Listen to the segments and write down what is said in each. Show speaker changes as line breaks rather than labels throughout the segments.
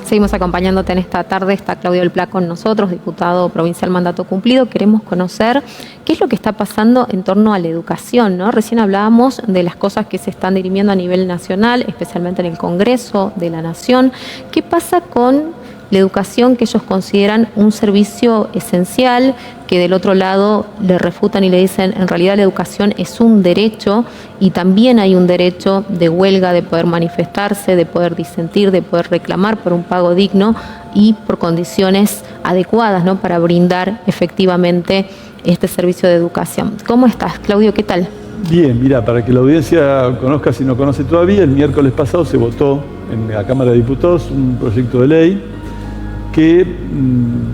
Seguimos acompañándote en esta tarde. Está Claudio del Pla con nosotros, diputado provincial mandato cumplido. Queremos conocer qué es lo que está pasando en torno a la educación, ¿no? Recién hablábamos de las cosas que se están dirimiendo a nivel nacional, especialmente en el Congreso de la Nación. ¿Qué pasa con la educación que ellos consideran un servicio esencial, que del otro lado le refutan y le dicen en realidad la educación es un derecho y también hay un derecho de huelga, de poder manifestarse, de poder disentir, de poder reclamar por un pago digno y por condiciones adecuadas, ¿no?, para brindar efectivamente este servicio de educación? ¿Cómo estás, Claudio? ¿Qué tal?
Bien, mira, para que la audiencia conozca, si no conoce todavía, el miércoles pasado se votó en la Cámara de Diputados un proyecto de ley que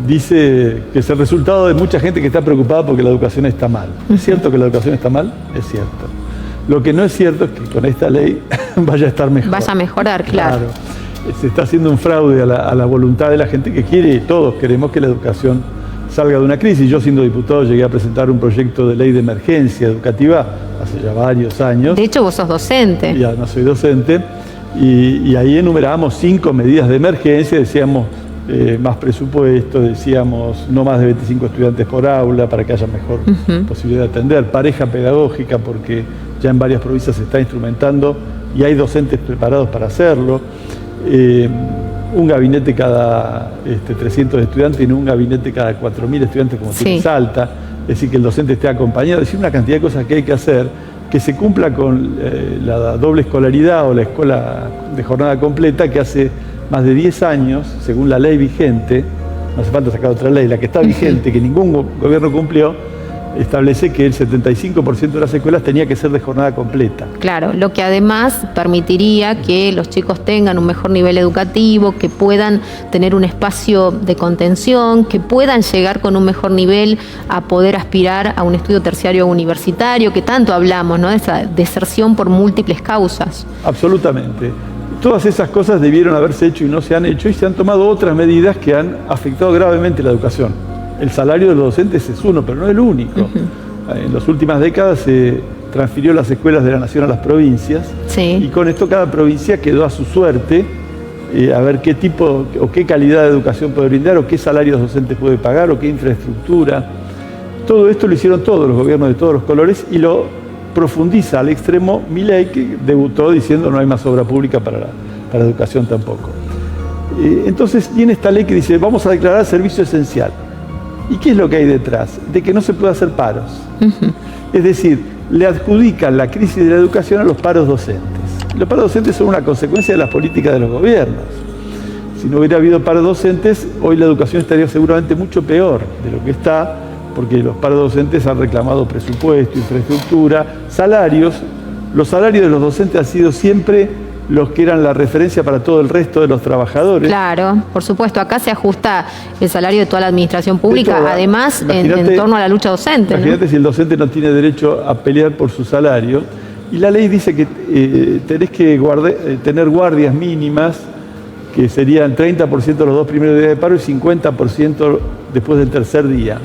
dice que es el resultado de mucha gente que está preocupada porque la educación está mal. ¿Es cierto que la educación está mal? Es cierto. Lo que no es cierto es que con esta ley vaya a estar mejor.
Vaya a mejorar, claro.
Se está haciendo un fraude a la voluntad de la gente que quiere, y todos queremos que la educación salga de una crisis. Yo, siendo diputado, llegué a presentar un proyecto de ley de emergencia educativa hace ya varios años.
De hecho, vos sos docente.
Ya no soy docente. Y ahí enumerábamos 5 medidas de emergencia. Decíamos más presupuesto, decíamos no más de 25 estudiantes por aula para que haya mejor posibilidad de atender, pareja pedagógica, porque ya en varias provincias se está instrumentando y hay docentes preparados para hacerlo, un gabinete cada 300 estudiantes y no un gabinete cada 4.000 estudiantes como tiene Salta, es decir, que el docente esté acompañado, es decir, una cantidad de cosas que hay que hacer, que se cumpla con la doble escolaridad o la escuela de jornada completa, que hace más de 10 años, según la ley vigente, no hace falta sacar otra ley, la que está vigente, que ningún gobierno cumplió, establece que el 75% de las escuelas tenía que ser de jornada completa.
Claro, lo que además permitiría que los chicos tengan un mejor nivel educativo, que puedan tener un espacio de contención, que puedan llegar con un mejor nivel a poder aspirar a un estudio terciario universitario, que tanto hablamos, ¿no?, de esa deserción por múltiples causas.
Absolutamente. Todas esas cosas debieron haberse hecho y no se han hecho, y se han tomado otras medidas que han afectado gravemente la educación. El salario de los docentes es uno, pero no el único. En las últimas décadas se transfirió las escuelas de la nación a las provincias, y con esto cada provincia quedó a su suerte a ver qué tipo o qué calidad de educación puede brindar, o qué salarios docentes puede pagar, o qué infraestructura. Todo esto lo hicieron todos los gobiernos de todos los colores, y lo profundiza al extremo Milei, que debutó diciendo no hay más obra pública para la educación tampoco. Entonces viene esta ley que dice vamos a declarar servicio esencial. ¿Y qué es lo que hay detrás? De que no se puede hacer paros. Es decir, le adjudican la crisis de la educación a los paros docentes. Los paros docentes son una consecuencia de las políticas de los gobiernos. Si no hubiera habido paros docentes, hoy la educación estaría seguramente mucho peor de lo que está, porque los paros docentes han reclamado presupuesto, infraestructura, salarios. Los salarios de los docentes han sido siempre los que eran la referencia para todo el resto de los trabajadores. Claro,
por supuesto, acá se ajusta el salario de toda la administración pública, además en torno a la lucha docente.
Imagínate, ¿no?, si el docente no tiene derecho a pelear por su salario, y la ley dice que tenés que tener guardias mínimas, que serían 30% los 2 primeros días de paro y 50% después del tercer día.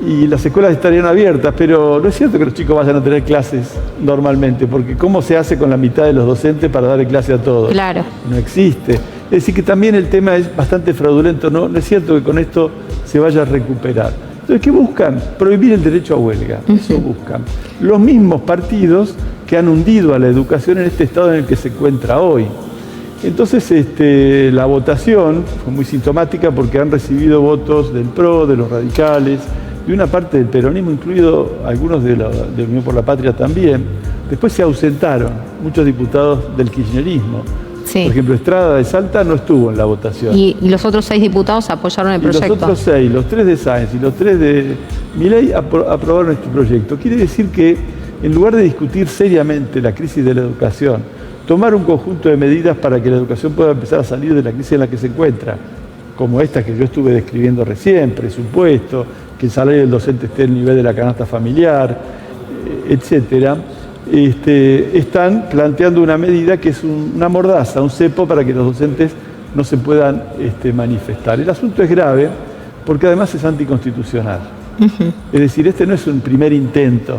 Y las escuelas estarían abiertas, pero no es cierto que los chicos vayan a tener clases normalmente, porque ¿cómo se hace con la mitad de los docentes para darle clase a todos? Claro. No existe. Es decir, que también el tema es bastante fraudulento, no es cierto que con esto se vaya a recuperar. Entonces, ¿qué buscan? Prohibir el derecho a huelga. Eso buscan. Los mismos partidos que han hundido a la educación en este estado en el que se encuentra hoy. Entonces, la votación fue muy sintomática, porque han recibido votos del PRO, de los radicales, de una parte del peronismo, incluido algunos de Unión por la Patria también. Después se ausentaron muchos diputados del kirchnerismo. Por ejemplo, Estrada de Salta no estuvo en la votación.
Y los otros 6 diputados apoyaron el proyecto.
Los otros 6, los 3 de Sáenz y los 3 de Milei, aprobaron este proyecto. Quiere decir que, en lugar de discutir seriamente la crisis de la educación, tomar un conjunto de medidas para que la educación pueda empezar a salir de la crisis en la que se encuentra, como esta que yo estuve describiendo recién, presupuesto, que el salario del docente esté al nivel de la canasta familiar, etcétera, están planteando una medida que es una mordaza, un cepo para que los docentes no se puedan manifestar. El asunto es grave porque además es anticonstitucional. Es decir, este no es un primer intento.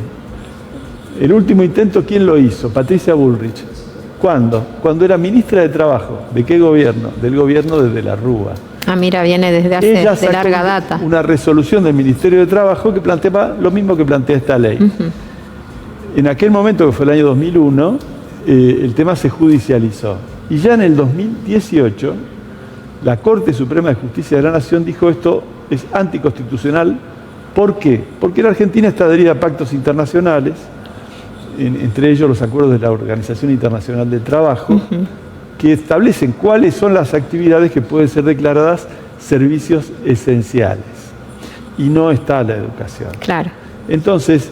El último intento, ¿quién lo hizo? Patricia Bullrich. ¿Cuándo? Cuando era ministra de Trabajo. ¿De qué gobierno? Del gobierno de De la Rúa.
Ah, mira, viene desde hace
Ella
de
sacó
larga data.
una resolución del Ministerio de Trabajo que planteaba lo mismo que plantea esta ley. En aquel momento, que fue el año 2001, el tema se judicializó. Y ya en el 2018, la Corte Suprema de Justicia de la Nación dijo esto es anticonstitucional. ¿Por qué? Porque la Argentina está adherida a pactos internacionales, entre ellos los acuerdos de la Organización Internacional del Trabajo, que establecen cuáles son las actividades que pueden ser declaradas servicios esenciales. Y no está la educación.
Claro.
Entonces,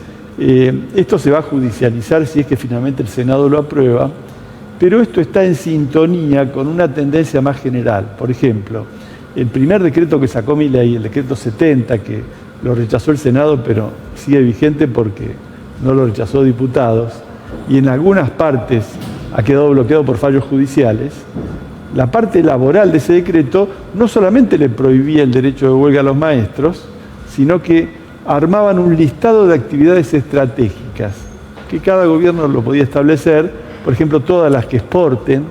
esto se va a judicializar si es que finalmente el Senado lo aprueba, pero esto está en sintonía con una tendencia más general. Por ejemplo, el primer decreto que sacó Milei, el decreto 70, que lo rechazó el Senado, pero sigue vigente porque no lo rechazó diputados, y en algunas partes ha quedado bloqueado por fallos judiciales. La parte laboral de ese decreto no solamente le prohibía el derecho de huelga a los maestros, sino que armaban un listado de actividades estratégicas que cada gobierno lo podía establecer, por ejemplo, todas las que exporten,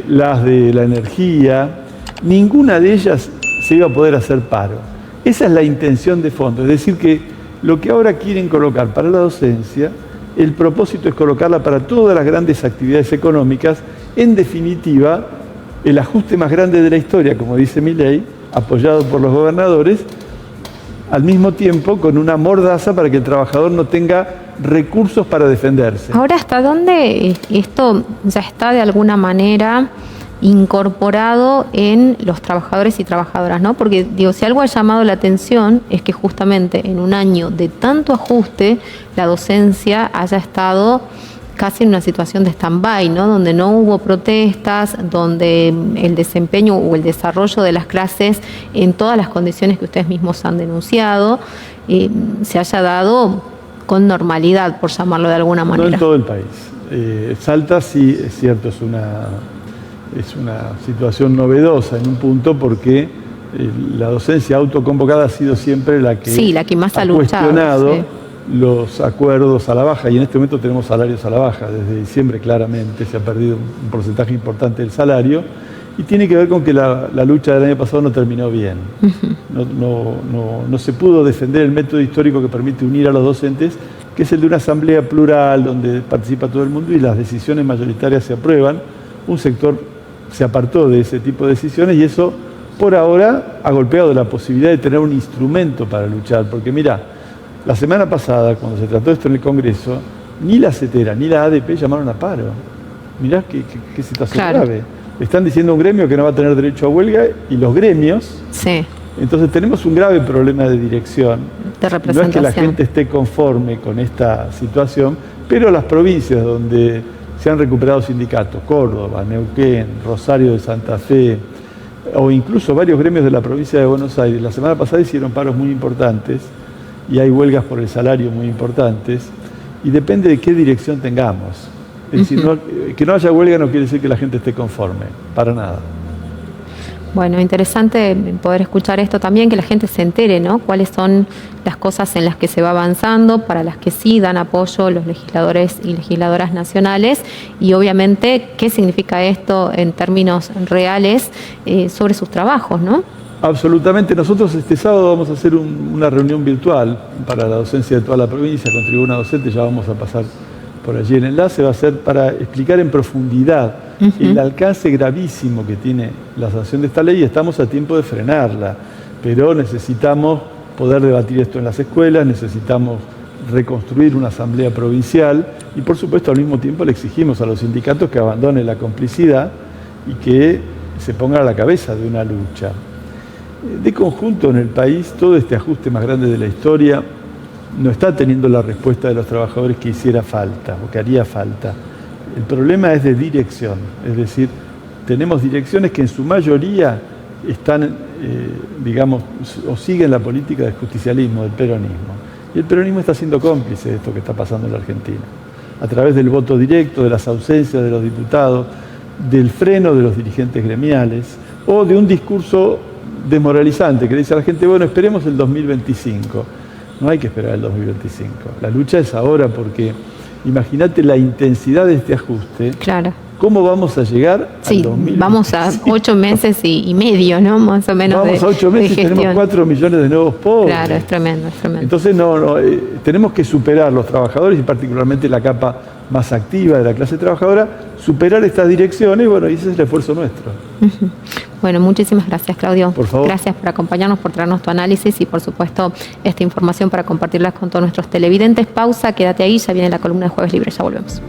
las de la energía, ninguna de ellas se iba a poder hacer paro. Esa es la intención de fondo, es decir, que lo que ahora quieren colocar para la docencia, el propósito es colocarla para todas las grandes actividades económicas, en definitiva, el ajuste más grande de la historia, como dice Milei, apoyado por los gobernadores, al mismo tiempo con una mordaza para que el trabajador no tenga recursos para defenderse.
Ahora, ¿hasta dónde esto ya está de alguna manera incorporado en los trabajadores y trabajadoras, ¿no? Porque, digo, si algo ha llamado la atención es que justamente en un año de tanto ajuste, la docencia haya estado casi en una situación de stand-by, ¿no? Donde no hubo protestas, donde el desempeño o el desarrollo de las clases en todas las condiciones que ustedes mismos han denunciado, se haya dado con normalidad, por llamarlo de alguna manera.
No en todo el país. Salta, sí, es cierto, es una situación novedosa en un punto porque la docencia autoconvocada ha sido siempre la que
más
ha cuestionado los acuerdos a la baja, y en este momento tenemos salarios a la baja. Desde diciembre claramente se ha perdido un porcentaje importante del salario, y tiene que ver con que la lucha del año pasado no terminó bien. No se pudo defender el método histórico que permite unir a los docentes, que es el de una asamblea plural donde participa todo el mundo y las decisiones mayoritarias se aprueban. Un sector se apartó de ese tipo de decisiones y eso, por ahora, ha golpeado la posibilidad de tener un instrumento para luchar. Porque mira, la semana pasada, cuando se trató esto en el Congreso, ni la CETERA ni la ADP llamaron a paro. Mirá qué situación grave. Están diciendo a un gremio que no va a tener derecho a huelga, y los gremios...
Sí.
Entonces tenemos un grave problema de dirección.
De representación.
No es que la gente esté conforme con esta situación, pero las provincias donde se han recuperado sindicatos, Córdoba, Neuquén, Rosario de Santa Fe, o incluso varios gremios de la provincia de Buenos Aires, la semana pasada hicieron paros muy importantes y hay huelgas por el salario muy importantes, y depende de qué dirección tengamos. Es decir, que no haya huelga no quiere decir que la gente esté conforme, para nada.
Bueno, interesante poder escuchar esto también, que la gente se entere, ¿no? Cuáles son las cosas en las que se va avanzando, para las que sí dan apoyo los legisladores y legisladoras nacionales, y obviamente qué significa esto en términos reales sobre sus trabajos, ¿no?
Absolutamente. Nosotros este sábado vamos a hacer una reunión virtual para la docencia de toda la provincia con tribuna docente. Ya vamos a pasar por allí. El enlace va a ser para explicar en profundidad el alcance gravísimo que tiene la sanción de esta ley, y estamos a tiempo de frenarla. Pero necesitamos poder debatir esto en las escuelas, necesitamos reconstruir una asamblea provincial y, por supuesto, al mismo tiempo le exigimos a los sindicatos que abandonen la complicidad y que se pongan a la cabeza de una lucha. De conjunto, en el país, todo este ajuste más grande de la historia no está teniendo la respuesta de los trabajadores que hiciera falta o que haría falta. El problema es de dirección, es decir, tenemos direcciones que en su mayoría están, digamos, o siguen la política del justicialismo, del peronismo. Y el peronismo está siendo cómplice de esto que está pasando en la Argentina, a través del voto directo, de las ausencias de los diputados, del freno de los dirigentes gremiales o de un discurso desmoralizante que le dice a la gente, bueno, esperemos el 2025. No hay que esperar el 2025. La lucha es ahora porque Imagínate la intensidad de este ajuste.
Claro.
¿Cómo vamos a llegar
al 2025? Vamos a 8 meses y medio, ¿no? Más o menos.
Vamos a 8 meses y tenemos 4 millones de nuevos pobres.
Claro, es tremendo, es tremendo.
Entonces tenemos que superar los trabajadores y particularmente la capa más activa de la clase trabajadora, superar estas direcciones, y ese es el esfuerzo nuestro.
Bueno, muchísimas gracias, Claudio.
Por favor.
Gracias por acompañarnos, por traernos tu análisis y, por supuesto, esta información para compartirlas con todos nuestros televidentes. Pausa, quédate ahí, ya viene la columna de Jueves Libre, ya volvemos.